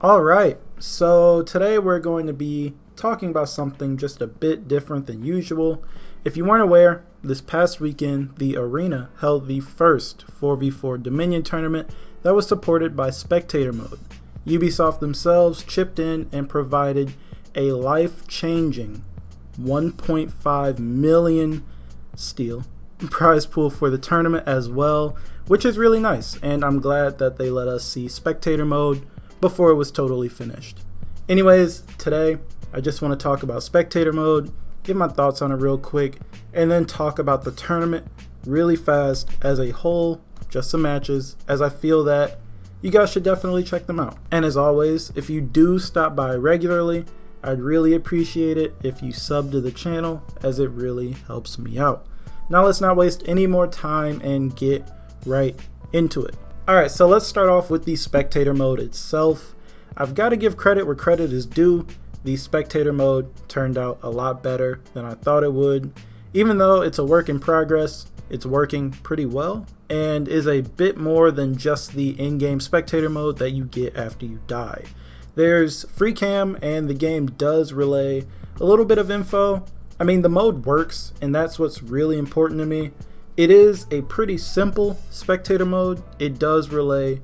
Alright, so today we're going to be talking about something just a bit different than usual. If you weren't aware, this past weekend the Arena held the first 4v4 Dominion tournament that was supported by Spectator mode. Ubisoft themselves chipped in and provided a life-changing 1.5 million steel prize pool for the tournament as well, which is really nice, and I'm glad that they let us see Spectator mode before it was totally finished. Anyways, today I just want to talk about Spectator mode, give my thoughts on it real quick, and then talk about the tournament really fast as a whole, just some matches, as I feel that you guys should definitely check them out. And as always, if you do stop by regularly, I'd really appreciate it if you sub to the channel, as it really helps me out. Now let's not waste any more time and get right into it. Alright, so let's start off with the Spectator mode itself. I've got to give credit where credit is due. The Spectator mode turned out a lot better than I thought it would. Even though it's a work in progress, it's working pretty well and is a bit more than just the in-game Spectator mode that you get after you die. There's free cam and the game does relay a little bit of info. I mean, the mode works, and that's what's really important to me. It is a pretty simple Spectator mode. It does relay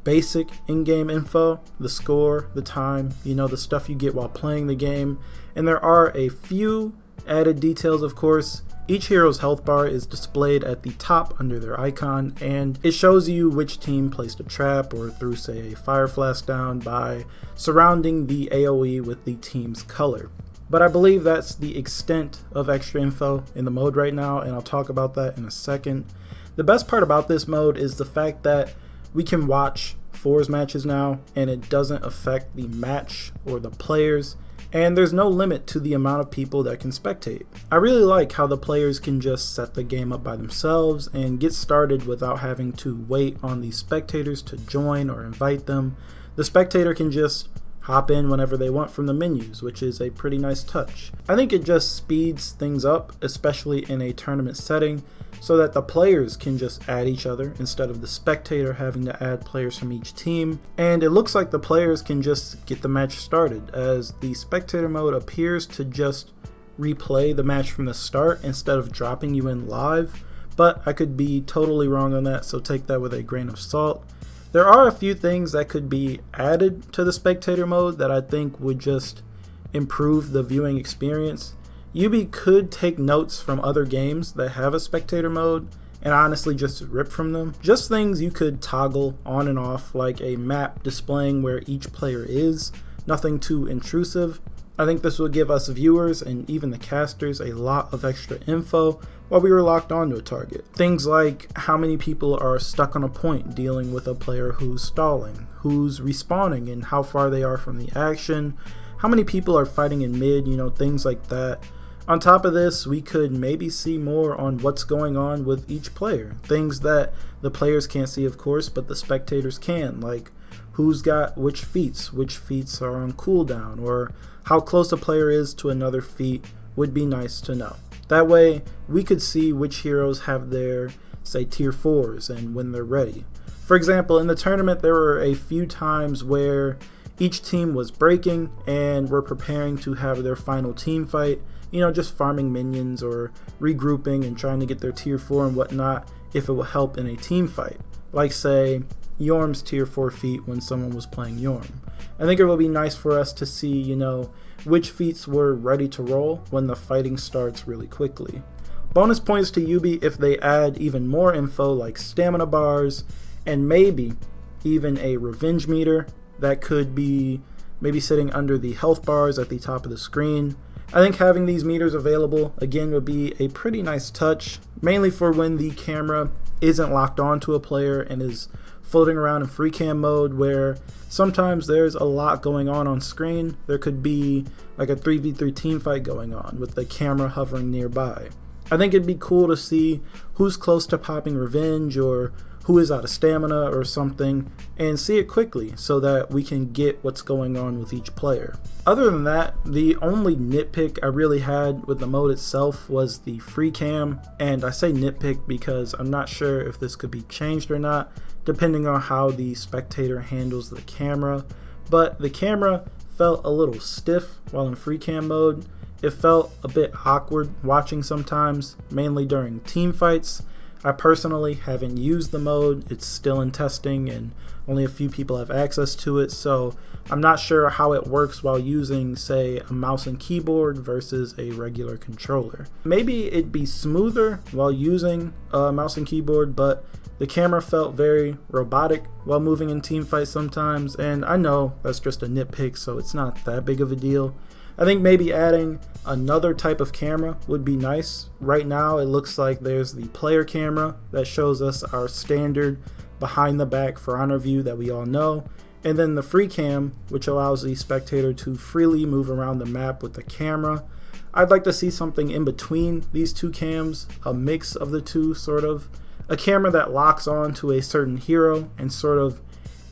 basic in-game info, the score, the time, the stuff you get while playing the game. And there are a few added details, of course. Each hero's health bar is displayed at the top under their icon, and it shows you which team placed a trap or threw, say, a fire flash down by surrounding the AoE with the team's color. But I believe that's the extent of extra info in the mode right now, and I'll talk about that in a second. The best part about this mode is the fact that we can watch fours matches now, and it doesn't affect the match or the players, and there's no limit to the amount of people that can spectate. I really like how the players can just set the game up by themselves and get started without having to wait on the spectators to join or invite them. The spectator can just hop in whenever they want from the menus, which is a pretty nice touch. I think it just speeds things up, especially in a tournament setting, so that the players can just add each other instead of the spectator having to add players from each team. And it looks like the players can just get the match started, as the Spectator mode appears to just replay the match from the start instead of dropping you in live, but I could be totally wrong on that, so take that with a grain of salt. There are a few things that could be added to the Spectator mode that I think would just improve the viewing experience. Ubi could take notes from other games that have a Spectator mode and honestly just rip from them. Just things you could toggle on and off, like a map displaying where each player is, nothing too intrusive. I think this will give us viewers and even the casters a lot of extra info while we were locked onto a target. Things like how many people are stuck on a point dealing with a player who's stalling, who's respawning and how far they are from the action, how many people are fighting in mid, things like that. On top of this, we could maybe see more on what's going on with each player. Things that the players can't see, of course, but the spectators can, like who's got which feats are on cooldown, or how close a player is to another feat would be nice to know. That way, we could see which heroes have their, say, tier 4s and when they're ready. For example, in the tournament, there were a few times where each team was breaking and were preparing to have their final team fight, just farming minions or regrouping and trying to get their tier 4 and whatnot if it will help in a team fight. Like, say, Yorm's tier 4 feat when someone was playing Yorm. I think it will be nice for us to see, which feats were ready to roll when the fighting starts really quickly. Bonus points to Ubi if they add even more info like stamina bars and maybe even a revenge meter that could be maybe sitting under the health bars at the top of the screen. I think having these meters available again would be a pretty nice touch, mainly for when the camera isn't locked onto a player and is floating around in free cam mode, where sometimes there's a lot going on screen. There could be like a 3v3 team fight going on with the camera hovering nearby. I think it'd be cool to see who's close to popping revenge or who is out of stamina or something, and see it quickly so that we can get what's going on with each player. Other than that, the only nitpick I really had with the mode itself was the free cam, and I say nitpick because I'm not sure if this could be changed or not, depending on how the spectator handles the camera. but the camera felt a little stiff while in free cam mode. It felt a bit awkward watching sometimes, mainly during team fights. I personally haven't used the mode. It's still in testing and only a few people have access to it, so I'm not sure how it works while using, say, a mouse and keyboard versus a regular controller. Maybe it'd be smoother while using a mouse and keyboard, but the camera felt very robotic while moving in team fights sometimes, and I know that's just a nitpick, so it's not that big of a deal. I think maybe adding another type of camera would be nice. Right now it looks like there's the player camera that shows us our standard behind the back for honor view that we all know, and then the free cam, which allows the spectator to freely move around the map with the camera. I'd like to see something in between these two cams, a mix of the two sort of. A camera that locks on to a certain hero and sort of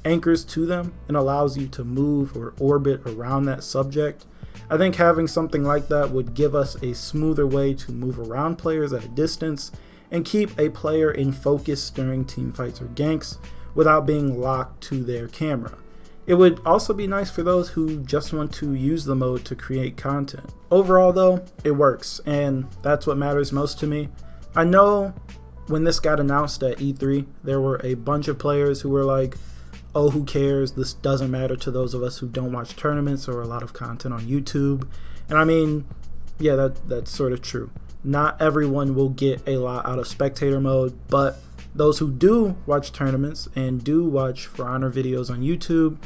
anchors to them and allows you to move or orbit around that subject. I think having something like that would give us a smoother way to move around players at a distance and keep a player in focus during team fights or ganks without being locked to their camera. It would also be nice for those who just want to use the mode to create content. Overall though, it works, and that's what matters most to me. I know when this got announced at E3, there were a bunch of players who were like, oh, who cares? This doesn't matter to those of us who don't watch tournaments or a lot of content on YouTube. And I mean, yeah, that's sort of true. Not everyone will get a lot out of spectator mode, but those who do watch tournaments and do watch For Honor videos on YouTube,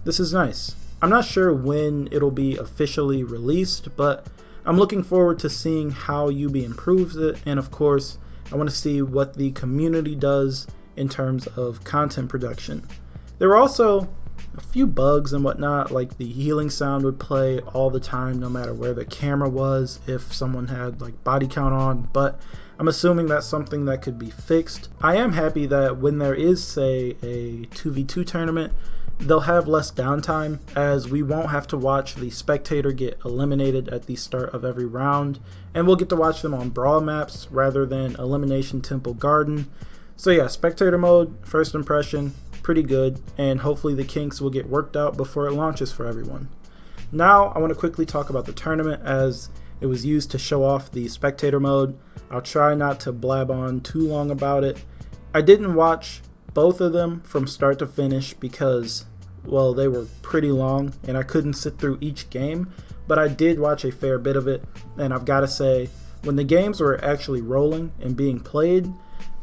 this is nice. I'm not sure when it'll be officially released, but I'm looking forward to seeing how UB improves it, and of course, I want to see what the community does in terms of content production. There were also a few bugs and whatnot, like the healing sound would play all the time no matter where the camera was if someone had like body count on, but I'm assuming that's something that could be fixed. I am happy that when there is, say, a 2v2 tournament, they'll have less downtime, as we won't have to watch the spectator get eliminated at the start of every round, and we'll get to watch them on brawl maps rather than Elimination Temple Garden. So yeah, spectator mode, first impression, pretty good, and hopefully the kinks will get worked out before it launches for everyone. Now I want to quickly talk about the tournament, as it was used to show off the spectator mode. I'll try not to blab on too long about it. I didn't watch both of them from start to finish because, well, they were pretty long and I couldn't sit through each game, but I did watch a fair bit of it, and I've got to say, when the games were actually rolling and being played,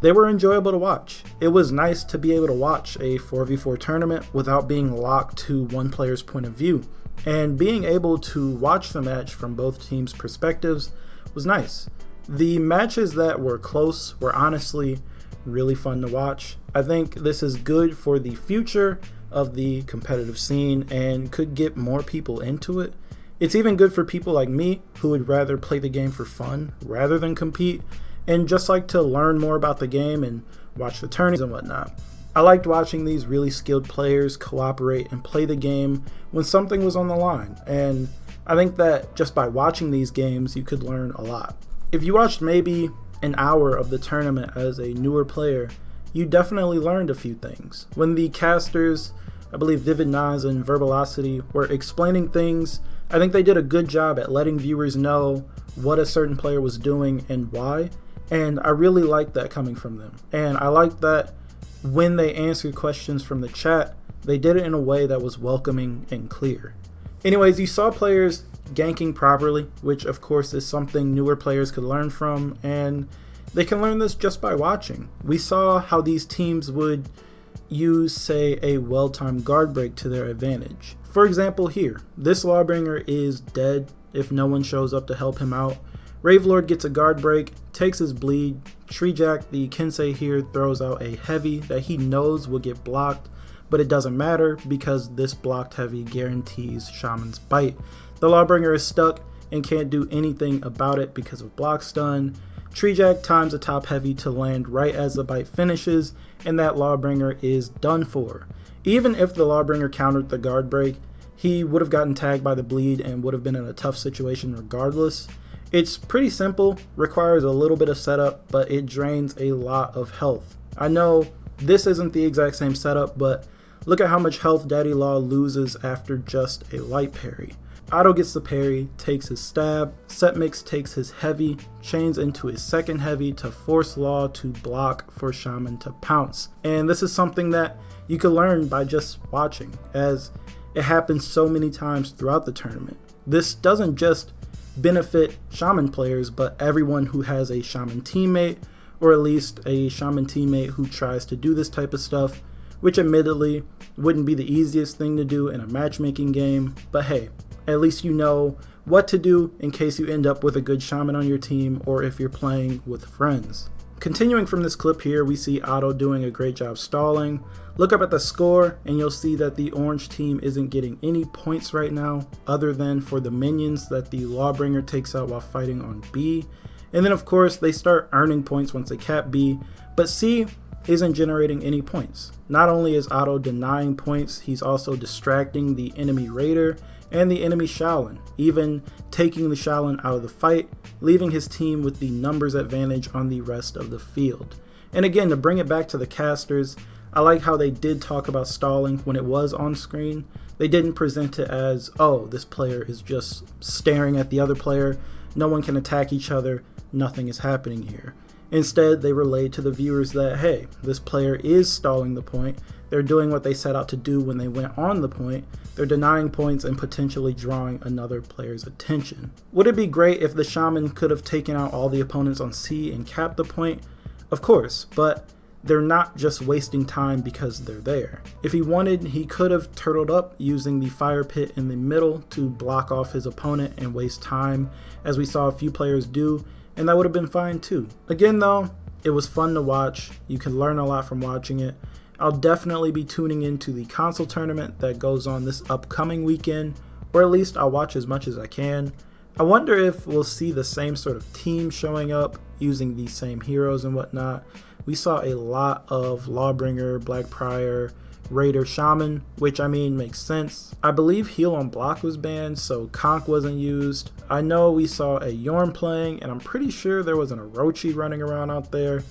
they were enjoyable to watch. It was nice to be able to watch a 4v4 tournament without being locked to one player's point of view, and being able to watch the match from both teams' perspectives was nice. The matches that were close were honestly really fun to watch. I think this is good for the future of the competitive scene and could get more people into it. It's even good for people like me who would rather play the game for fun rather than compete, and just like to learn more about the game and watch the tourneys and whatnot. I liked watching these really skilled players cooperate and play the game when something was on the line, and I think that just by watching these games you could learn a lot. If you watched maybe an hour of the tournament as a newer player, you definitely learned a few things. When the casters, I believe Vivid Nas and Verbalocity, were explaining things, I think they did a good job at letting viewers know what a certain player was doing and why, and I really liked that coming from them. And I liked that when they answered questions from the chat, they did it in a way that was welcoming and clear. Anyways, you saw players ganking properly, which of course is something newer players could learn from, and they can learn this just by watching. We saw how these teams would use, say, a well-timed guard break to their advantage. For example here, this Lawbringer is dead if no one shows up to help him out. Ravelord gets a guard break, takes his bleed. Treejack, the Kensei here, throws out a heavy that he knows will get blocked, but it doesn't matter because this blocked heavy guarantees Shaman's bite. The Lawbringer is stuck and can't do anything about it because of block stun. Treejack times a top heavy to land right as the bite finishes, and that Lawbringer is done for. Even if the Lawbringer countered the guard break, he would have gotten tagged by the bleed and would have been in a tough situation regardless. It's pretty simple, requires a little bit of setup, but it drains a lot of health. I know this isn't the exact same setup, but Look at how much health Daddy Law loses after just a light parry. Otto gets the parry, takes his stab, Setmix takes his heavy, chains into his second heavy to force Law to block for Shaman to pounce. And this is something that you can learn by just watching, as it happens so many times throughout the tournament. This doesn't just benefit Shaman players, but everyone who has a Shaman teammate, or at least a Shaman teammate who tries to do this type of stuff, which admittedly wouldn't be the easiest thing to do in a matchmaking game, but hey, at least you know what to do in case you end up with a good Shaman on your team or if you're playing with friends. Continuing from this clip here, we see Otto doing a great job stalling. Look up at the score and you'll see that the orange team isn't getting any points right now other than for the minions that the Lawbringer takes out while fighting on B. And then of course they start earning points once they cap B, but C isn't generating any points. Not only is Otto denying points, he's also distracting the enemy Raider and the enemy Shaolin, even taking the Shaolin out of the fight, leaving his team with the numbers advantage on the rest of the field. And again, to bring it back to the casters, I like how they did talk about stalling when it was on screen. They didn't present it as, oh, this player is just staring at the other player, no one can attack each other, nothing is happening here. Instead, they relayed to the viewers that, hey, this player is stalling the point, they're doing what they set out to do when they went on the point, they're denying points and potentially drawing another player's attention. Would it be great if the Shaman could have taken out all the opponents on C and capped the point? Of course, but they're not just wasting time because they're there. If he wanted, he could have turtled up using the fire pit in the middle to block off his opponent and waste time, as we saw a few players do, and that would have been fine too. Again though, it was fun to watch. You can learn a lot from watching it. I'll definitely be tuning into the console tournament that goes on this upcoming weekend, or at least I'll watch as much as I can. I wonder if we'll see the same sort of team showing up using the same heroes and whatnot. We saw a lot of Lawbringer, Black Prior, Raider, Shaman, which I mean makes sense. I believe Heal on Block was banned, so Conk wasn't used. I know we saw a Yorn playing, and I'm pretty sure there was an Orochi running around out there.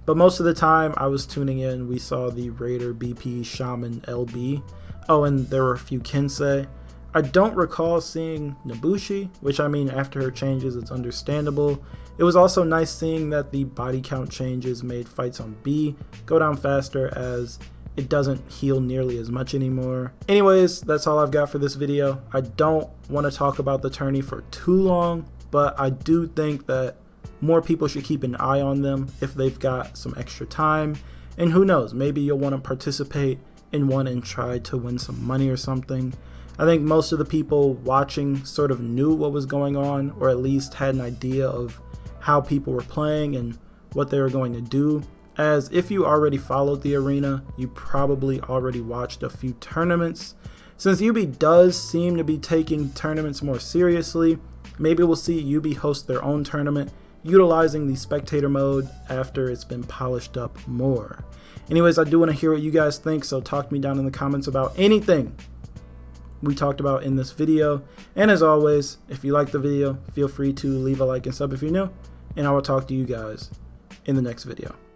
But most of the time I was tuning in, we saw the Raider, BP, Shaman, LB. Oh, and there were a few Kensei. I don't recall seeing Nobushi, which I mean after her changes it's understandable. It was also nice seeing that the body count changes made fights on B go down faster as it doesn't heal nearly as much anymore. Anyways, that's all I've got for this video. I don't want to talk about the tourney for too long, but I do think that more people should keep an eye on them if they've got some extra time. And who knows, maybe you'll want to participate in one and try to win some money or something. I think most of the people watching sort of knew what was going on, or at least had an idea of how people were playing and what they were going to do. As if you already followed the arena, you probably already watched a few tournaments. Since UB does seem to be taking tournaments more seriously, maybe we'll see UB host their own tournament utilizing the spectator mode after it's been polished up more. Anyways, I do want to hear what you guys think, so talk to me down in the comments about anything we talked about in this video. And as always, if you like the video, feel free to leave a like and sub if you're new, and I will talk to you guys in the next video.